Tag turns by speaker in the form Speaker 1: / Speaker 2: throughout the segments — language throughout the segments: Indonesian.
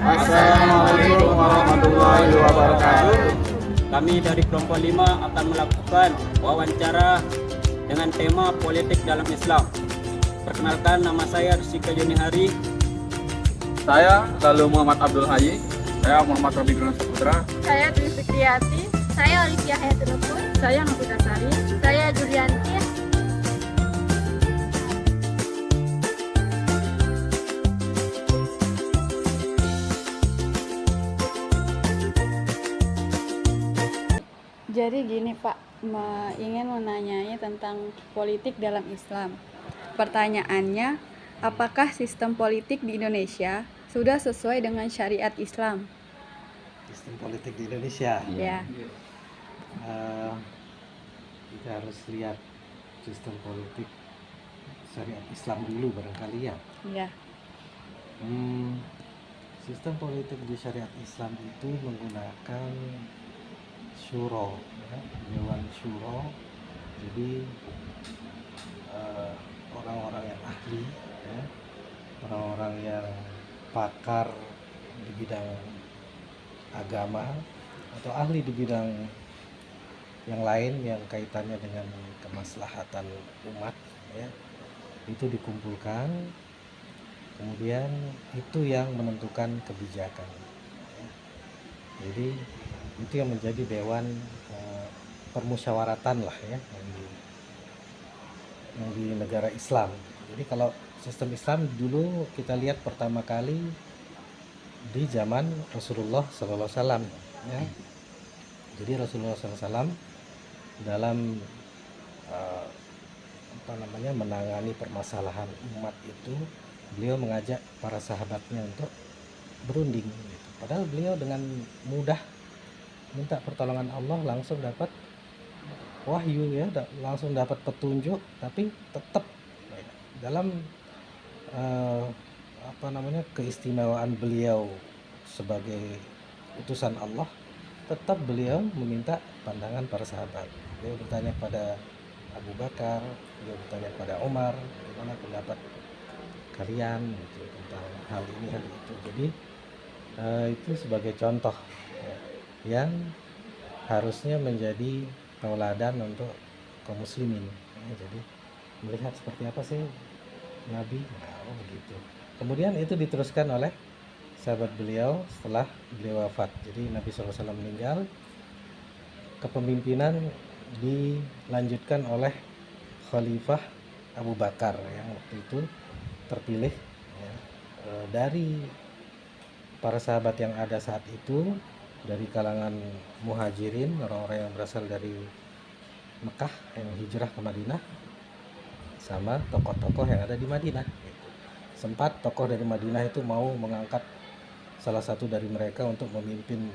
Speaker 1: Assalamualaikum warahmatullahi wabarakatuh.
Speaker 2: Kami dari kelompok 5 akan melakukan wawancara dengan tema politik dalam Islam. Perkenalkan, nama saya Rizky Joni Hari.
Speaker 1: Saya lalu Muhammad Abdul Hayy. Saya Muhammad Robi Gunan Saputra.
Speaker 3: Saya Dwi Sukriyati. Saya Olivia Hayatunupur. Saya Nafita Sari. Saya Julianti.
Speaker 4: Jadi gini Pak, ingin menanyai tentang politik dalam Islam. Pertanyaannya, apakah sistem politik di Indonesia sudah sesuai dengan syariat Islam?
Speaker 5: Sistem politik di Indonesia.
Speaker 4: Ya.
Speaker 5: Kita harus lihat sistem politik syariat Islam dulu barangkali ya.
Speaker 4: Ya.
Speaker 5: Sistem politik di syariat Islam itu menggunakan syuro, ya, dewan syuro. Jadi orang-orang yang ahli, ya, orang-orang yang pakar di bidang agama atau ahli di bidang yang lain yang kaitannya dengan kemaslahatan umat, ya, itu dikumpulkan, kemudian itu yang menentukan kebijakan, ya. Jadi itu yang menjadi dewan permusyawaratan lah ya yang di negara Islam. Jadi kalau sistem Islam dulu kita lihat pertama kali di zaman Rasulullah SAW, ya. Jadi Rasulullah SAW dalam menangani permasalahan umat itu, beliau mengajak para sahabatnya untuk berunding gitu. Padahal beliau dengan mudah minta pertolongan Allah, langsung dapat wahyu, ya, langsung dapat petunjuk, tapi tetap dalam keistimewaan beliau sebagai utusan Allah, tetap beliau meminta pandangan para sahabat. Beliau bertanya pada Abu Bakar, beliau bertanya pada Umar, bagaimana pendapat kalian gitu, tentang hal ini hal itu. Jadi itu sebagai contoh, ya, yang harusnya menjadi tauladan untuk kaum muslimin, ya. Jadi melihat seperti apa sih Nabi, begitu. Kemudian itu diteruskan oleh sahabat beliau setelah beliau wafat. Jadi Nabi SAW meninggal, kepemimpinan dilanjutkan oleh Khalifah Abu Bakar yang waktu itu terpilih, ya, dari para sahabat yang ada saat itu, dari kalangan muhajirin, orang-orang yang berasal dari Mekah yang hijrah ke Madinah, sama tokoh-tokoh yang ada di Madinah. Sempat tokoh dari Madinah itu mau mengangkat salah satu dari mereka untuk memimpin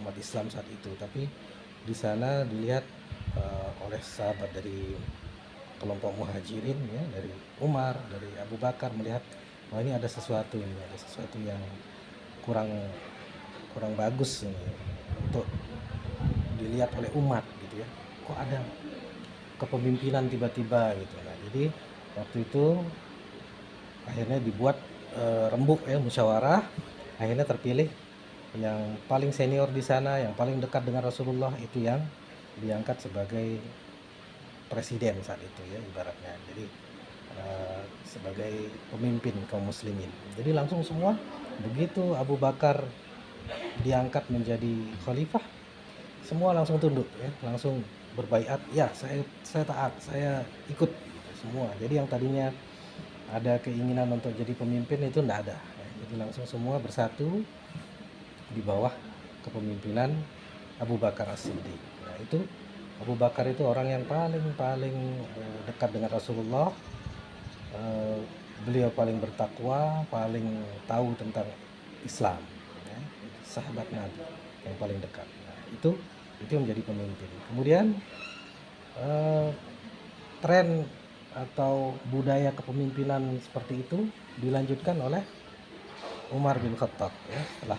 Speaker 5: umat Islam saat itu, tapi di sana dilihat oleh sahabat dari kelompok muhajirin, ya, dari Umar, dari Abu Bakar, melihat ini ada sesuatu yang kurang bagus ini untuk dilihat oleh umat gitu, ya. Kok ada kepemimpinan tiba-tiba gitu. Nah, jadi waktu itu akhirnya dibuat rembuk, ya, musyawarah. Akhirnya terpilih yang paling senior di sana, yang paling dekat dengan Rasulullah, itu yang diangkat sebagai presiden saat itu, ya, ibaratnya. Jadi sebagai pemimpin kaum muslimin. Jadi langsung semua, begitu Abu Bakar diangkat menjadi khalifah, semua langsung tunduk, ya, langsung berbaiat, ya, saya taat, saya ikut semua. Jadi yang tadinya ada keinginan untuk jadi pemimpin itu tidak ada, ya. Jadi langsung semua bersatu di bawah kepemimpinan Abu Bakar As-Siddiq. Nah, itu Abu Bakar itu orang yang paling dekat dengan Rasulullah. Beliau paling bertakwa, paling tahu tentang Islam, ya, sahabat Nabi yang paling dekat. Nah, itu yang menjadi pemimpin. Kemudian tren atau budaya kepemimpinan seperti itu dilanjutkan oleh Umar bin Khattab, ya. Setelah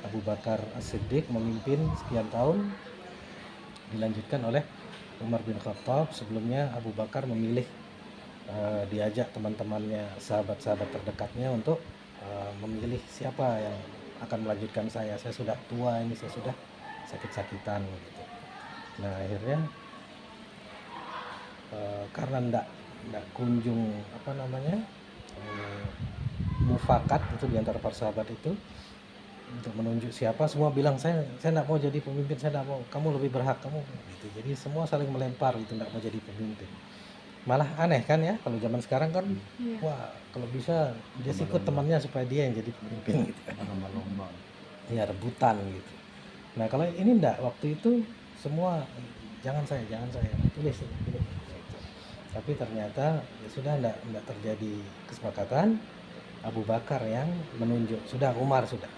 Speaker 5: Abu Bakar As-Siddiq memimpin sekian tahun, dilanjutkan oleh Umar bin Khattab. Sebelumnya Abu Bakar memilih diajak teman-temannya, sahabat-sahabat terdekatnya untuk memilih siapa yang akan melanjutkan saya. Saya sudah tua ini, saya sudah sakit-sakitan gitu. Nah akhirnya karena ndak kunjung mufakat itu di antara para sahabat itu untuk menunjuk siapa, semua bilang saya nggak mau jadi pemimpin, saya nggak mau, kamu lebih berhak, kamu gitu. Jadi semua saling melempar gitu, nggak mau jadi pemimpin. Malah aneh kan ya, kalau zaman sekarang kan wah kalau bisa dia sikut temannya supaya dia yang jadi pemimpin gitu kan.
Speaker 1: Lomba-lomba.
Speaker 5: Ya rebutan gitu. Nah kalau ini enggak, waktu itu semua jangan saya pilih sih, pilih gitu. Tapi ternyata ya sudah enggak terjadi kesepakatan. Abu Bakar yang menunjuk, sudah Umar sudah,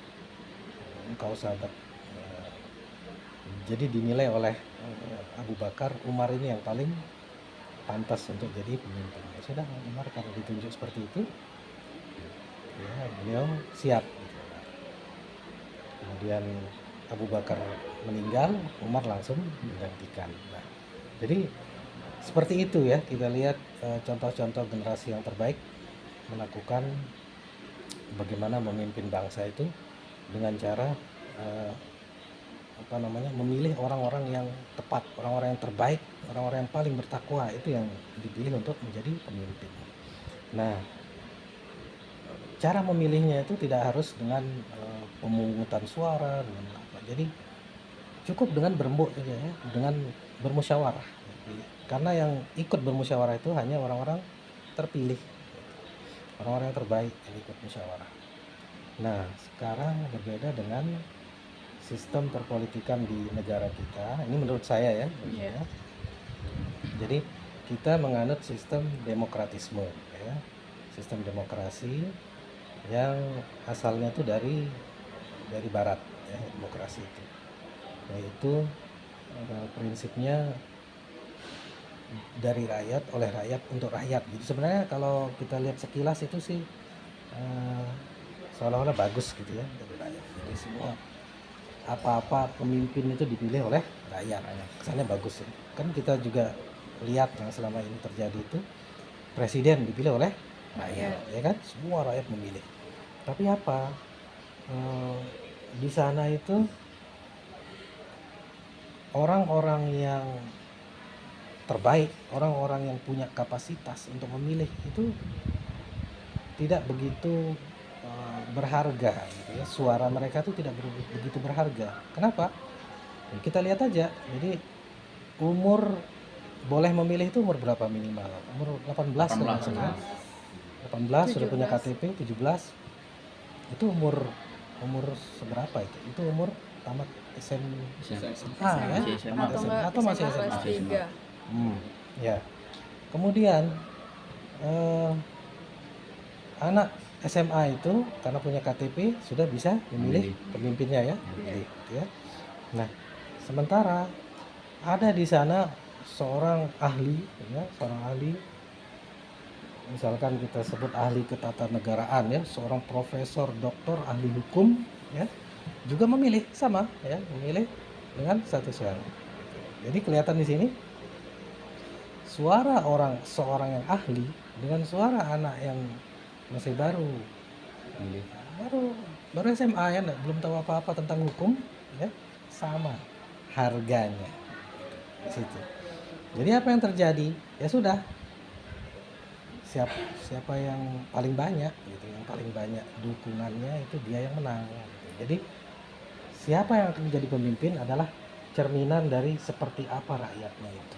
Speaker 5: engkau sahabat. Jadi dinilai oleh Abu Bakar, Umar ini yang paling pantas untuk jadi pemimpin. Ya sudah Umar karena ditunjuk seperti itu, ya beliau siap gitu. Kemudian Abu Bakar meninggal, Umar langsung digantikan. Nah, jadi seperti itu ya, kita lihat contoh-contoh generasi yang terbaik melakukan bagaimana memimpin bangsa itu dengan cara memilih orang-orang yang tepat, orang-orang yang terbaik, orang-orang yang paling bertakwa, itu yang dipilih untuk menjadi pemimpin. Nah, cara memilihnya itu tidak harus dengan pemungutan suara, dengan apa. Jadi cukup dengan berembuk saja ya, dengan bermusyawarah. Karena yang ikut bermusyawarah itu hanya orang-orang terpilih, orang-orang yang terbaik yang ikut musyawarah. Nah, sekarang berbeda dengan sistem perpolitikan di negara kita. Ini menurut saya ya.
Speaker 4: Iya.
Speaker 5: Jadi kita menganut sistem demokratisme ya. Sistem demokrasi yang asalnya itu dari barat ya, demokrasi itu. Yaitu prinsipnya dari rakyat, oleh rakyat, untuk rakyat gitu. Sebenarnya kalau kita lihat sekilas itu sih seolah-olah bagus gitu ya, dari rakyat. Jadi semua apa-apa pemimpin itu dipilih oleh rakyat. Kesannya bagus ya. Kan kita juga lihat yang selama ini terjadi itu, presiden dipilih oleh rakyat, ya kan? Semua rakyat memilih. Tapi apa? Di sana itu orang-orang yang terbaik, orang-orang yang punya kapasitas untuk memilih itu tidak begitu berharga gitu ya. Suara mereka itu tidak begitu berharga. Kenapa? Ya, kita lihat aja. Jadi umur boleh memilih itu umur berapa minimal? Umur 18 kan? 18 sudah punya KTP, 17 itu umur seberapa itu? Itu umur tamat SMA ya? Tamat SMA atau masih SMA?
Speaker 4: kelas 3.
Speaker 5: Ya. Kemudian anak SMA itu karena punya KTP sudah bisa memilih pemimpinnya ya, memilih, gitu ya. Nah, sementara ada di sana seorang ahli, ya, seorang ahli, misalkan kita sebut ahli ketatanegaraan ya, seorang profesor, doktor, ahli hukum, ya, juga memilih sama, ya, memilih dengan satu suara. Jadi kelihatan di sini suara seorang yang ahli dengan suara anak yang masih baru SMA ya, belum tahu apa-apa tentang hukum ya, sama harganya di situ. Jadi apa yang terjadi? Ya sudah, siapa yang paling banyak gitu, yang paling banyak dukungannya itu dia yang menang gitu. Jadi siapa yang akan menjadi pemimpin adalah cerminan dari seperti apa rakyatnya itu.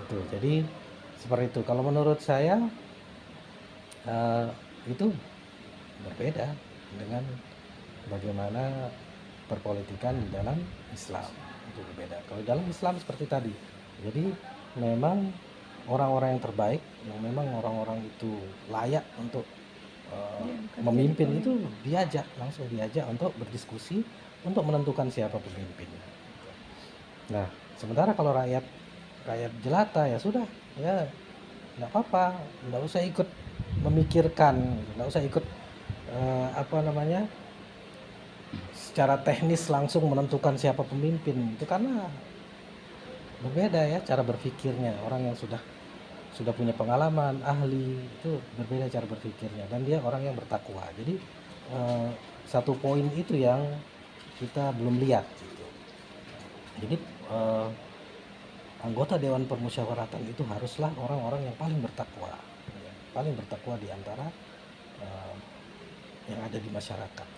Speaker 5: Gitu. Jadi seperti itu. Kalau menurut saya itu berbeda dengan bagaimana perpolitikan di dalam Islam. Itu berbeda. Kalau dalam Islam seperti tadi, jadi memang orang-orang yang terbaik, yang memang orang-orang itu layak untuk memimpin itu langsung diajak untuk berdiskusi untuk menentukan siapa pemimpin. Nah, sementara kalau rakyat jelata ya sudah, ya nggak apa-apa, nggak usah ikut memikirkan, nggak usah ikut secara teknis langsung menentukan siapa pemimpin itu, karena berbeda ya cara berpikirnya orang yang sudah sudah punya pengalaman, ahli, itu berbeda cara berpikirnya dan dia orang yang bertakwa. Jadi satu poin itu yang kita belum lihat gitu. Jadi anggota Dewan Permusyawaratan itu haruslah orang-orang yang paling bertakwa, paling bertakwa di antara yang ada di masyarakat,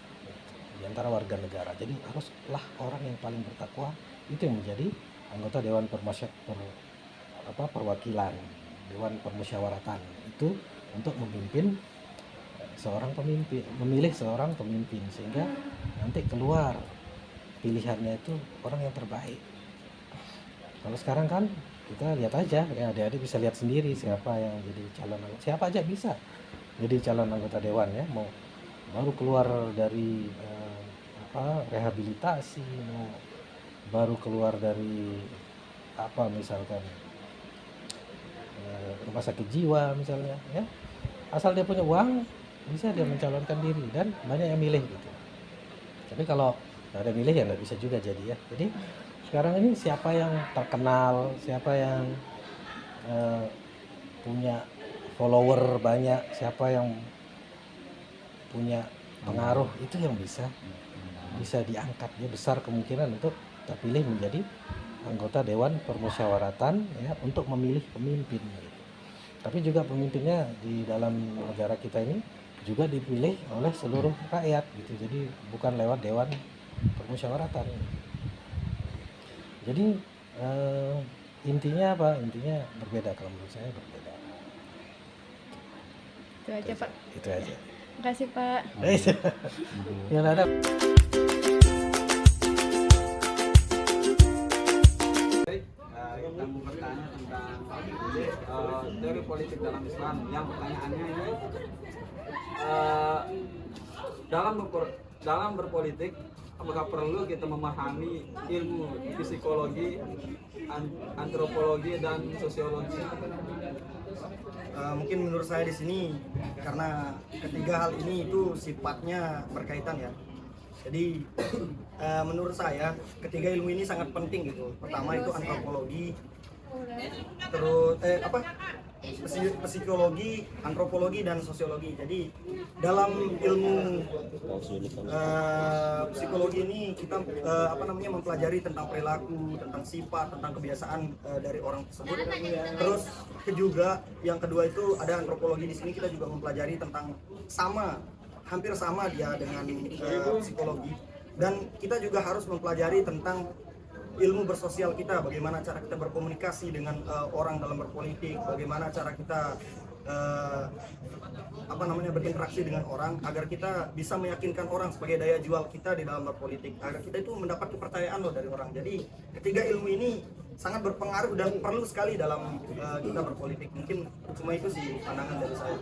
Speaker 5: di antara warga negara. Jadi haruslah orang yang paling bertakwa itu yang menjadi anggota Dewan Perwakilan, Dewan Permusyawaratan itu untuk memimpin seorang pemimpin, memilih seorang pemimpin sehingga nanti keluar pilihannya itu orang yang terbaik. Kalau sekarang kan kita lihat aja, ya adik-adik bisa lihat sendiri siapa yang jadi calon, siapa aja bisa jadi calon anggota dewan ya, mau baru keluar dari rehabilitasi, mau baru keluar dari misalkan rumah sakit jiwa misalnya ya, asal dia punya uang bisa dia mencalonkan diri dan banyak yang milih gitu. Tapi kalau nggak ada milih ya nggak bisa juga jadi ya. Jadi sekarang ini siapa yang terkenal, siapa yang punya follower banyak, siapa yang punya pengaruh, itu yang bisa diangkat. Dia besar kemungkinan untuk terpilih menjadi anggota Dewan Permusyawaratan ya, untuk memilih pemimpin gitu. Tapi juga pemimpinnya di dalam negara kita ini juga dipilih oleh seluruh rakyat gitu. Jadi bukan lewat Dewan Permusyawaratan. Jadi intinya apa? Intinya berbeda, kalau menurut saya berbeda.
Speaker 4: Itu aja Pak.
Speaker 5: Itu aja.
Speaker 4: Terima kasih Pak.
Speaker 5: Yang ada.
Speaker 1: Kita mau bertanya tentang teori politik dalam Islam. Yang pertanyaannya ini dalam berpolitik, apakah perlu kita memahami ilmu psikologi, antropologi dan sosiologi?
Speaker 6: Mungkin menurut saya di sini karena ketiga hal ini itu sifatnya berkaitan ya. Jadi menurut saya ketiga ilmu ini sangat penting gitu. Pertama itu antropologi, terus psikologi, antropologi dan sosiologi. Jadi dalam ilmu psikologi ini kita mempelajari tentang perilaku, tentang sifat, tentang kebiasaan dari orang tersebut. Terus juga yang kedua itu ada antropologi. Di sini kita juga mempelajari tentang hampir sama dia dengan psikologi, dan kita juga harus mempelajari tentang ilmu bersosial kita, bagaimana cara kita berkomunikasi dengan orang dalam berpolitik, bagaimana cara kita berinteraksi dengan orang agar kita bisa meyakinkan orang sebagai daya jual kita di dalam berpolitik, agar kita itu mendapat kepercayaan dari orang. Jadi ketiga ilmu ini sangat berpengaruh dan perlu sekali dalam kita berpolitik. Mungkin cuma itu sih pandangan dari saya.